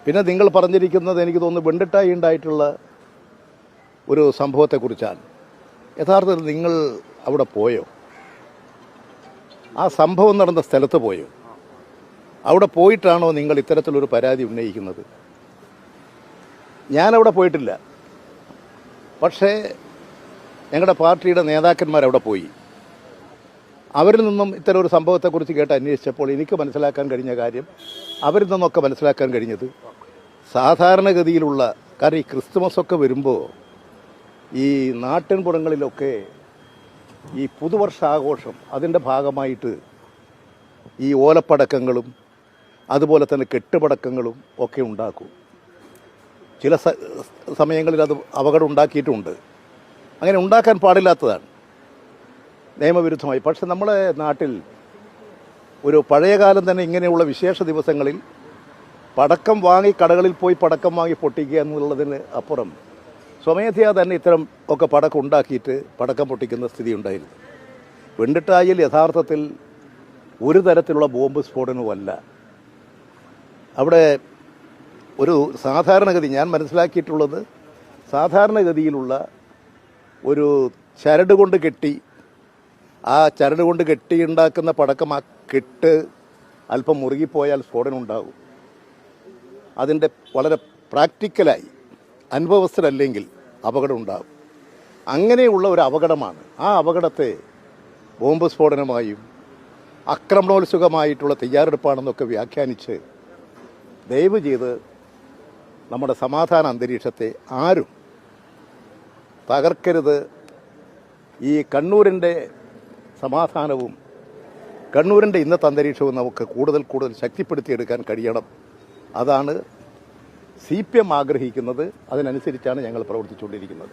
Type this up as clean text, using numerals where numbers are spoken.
പിന്നെ നിങ്ങൾ പറഞ്ഞിരിക്കുന്നത് എനിക്ക് തോന്നുന്നു വെണ്ടിട്ടായി ഉണ്ടായിട്ടുള്ള ഒരു സംഭവത്തെക്കുറിച്ചാണ്. യഥാർത്ഥത്തിൽ നിങ്ങൾ അവിടെ പോയോ? ആ സംഭവം നടന്ന സ്ഥലത്ത് പോയോ? അവിടെ പോയിട്ടാണോ നിങ്ങൾ ഇത്തരത്തിലൊരു പരാതി ഉന്നയിക്കുന്നത്? ഞാനവിടെ പോയിട്ടില്ല. പക്ഷേ ഞങ്ങളുടെ പാർട്ടിയുടെ നേതാക്കന്മാരവിടെ പോയി. അവരിൽ നിന്നും ഇത്തരം ഒരു സംഭവത്തെക്കുറിച്ച് കേട്ട് അന്വേഷിച്ചപ്പോൾ എനിക്ക് മനസ്സിലാക്കാൻ കഴിഞ്ഞ കാര്യം, അവരിൽ നിന്നൊക്കെ മനസ്സിലാക്കാൻ കഴിഞ്ഞത്, സാധാരണഗതിയിലുള്ള കാരണം ഈ ക്രിസ്തുമസൊക്കെ വരുമ്പോൾ ഈ നാട്ടിൻപുറങ്ങളിലൊക്കെ ഈ പുതുവർഷാഘോഷം അതിൻ്റെ ഭാഗമായിട്ട് ഈ ഓലപ്പടക്കങ്ങളും അതുപോലെ തന്നെ കെട്ടുപടക്കങ്ങളും ഒക്കെ ഉണ്ടാക്കും. ചില സമയങ്ങളിൽ അത് അപകടം ഉണ്ടാക്കിയിട്ടുമുണ്ട്. അങ്ങനെ ഉണ്ടാക്കാൻ പാടില്ലാത്തതാണ്, നിയമവിരുദ്ധമായി. പക്ഷെ നമ്മുടെ നാട്ടിൽ ഒരു പഴയകാലം തന്നെ ഇങ്ങനെയുള്ള വിശേഷ ദിവസങ്ങളിൽ പടക്കം വാങ്ങി കടകളിൽ പോയി പടക്കം വാങ്ങി പൊട്ടിക്കുക എന്നുള്ളതിന് അപ്പുറം സ്വമേധയാ തന്നെ ഇത്തരം ഒക്കെ പടക്കം ഉണ്ടാക്കിയിട്ട് പടക്കം പൊട്ടിക്കുന്ന സ്ഥിതി ഉണ്ടായിരുന്നു. വെണ്ടിട്ടായിൽ യഥാർത്ഥത്തിൽ ഒരു തരത്തിലുള്ള ബോംബ് സ്ഫോടനവുമല്ല. അവിടെ ഒരു സാധാരണഗതി ഞാൻ മനസ്സിലാക്കിയിട്ടുള്ളത്, സാധാരണഗതിയിലുള്ള ഒരു ചരട് കൊണ്ട് കെട്ടി, ആ ചരട് കൊണ്ട് കെട്ടി ഉണ്ടാക്കുന്ന പടക്കം ആ കെട്ട് അല്പം മുറുകിപ്പോയാൽ സ്ഫോടനം ഉണ്ടാകും. അതിൻ്റെ വളരെ പ്രാക്ടിക്കലായി അനുഭവസ്ഥരല്ലെങ്കിൽ അപകടം ഉണ്ടാകും. അങ്ങനെയുള്ള ഒരു അപകടമാണ്. ആ അപകടത്തെ ബോംബ് സ്ഫോടനമായും ആക്രമണോത്സുകമായിട്ടുള്ള തയ്യാറെടുപ്പാണെന്നൊക്കെ വ്യാഖ്യാനിച്ച് ദയവ് ചെയ്ത് നമ്മുടെ സമാധാന അന്തരീക്ഷത്തെ ആരും തകർക്കരുത്. ഈ കണ്ണൂരിൻ്റെ സമാധാനവും കണ്ണൂരിൻ്റെ ഇന്നത്തെ അന്തരീക്ഷവും നമുക്ക് കൂടുതൽ ശക്തിപ്പെടുത്തിയെടുക്കാൻ കഴിയണം. അതാണ് CPM ആഗ്രഹിക്കുന്നത്. അതിനനുസരിച്ചാണ് ഞങ്ങൾ പ്രവർത്തിച്ചുകൊണ്ടിരിക്കുന്നത്.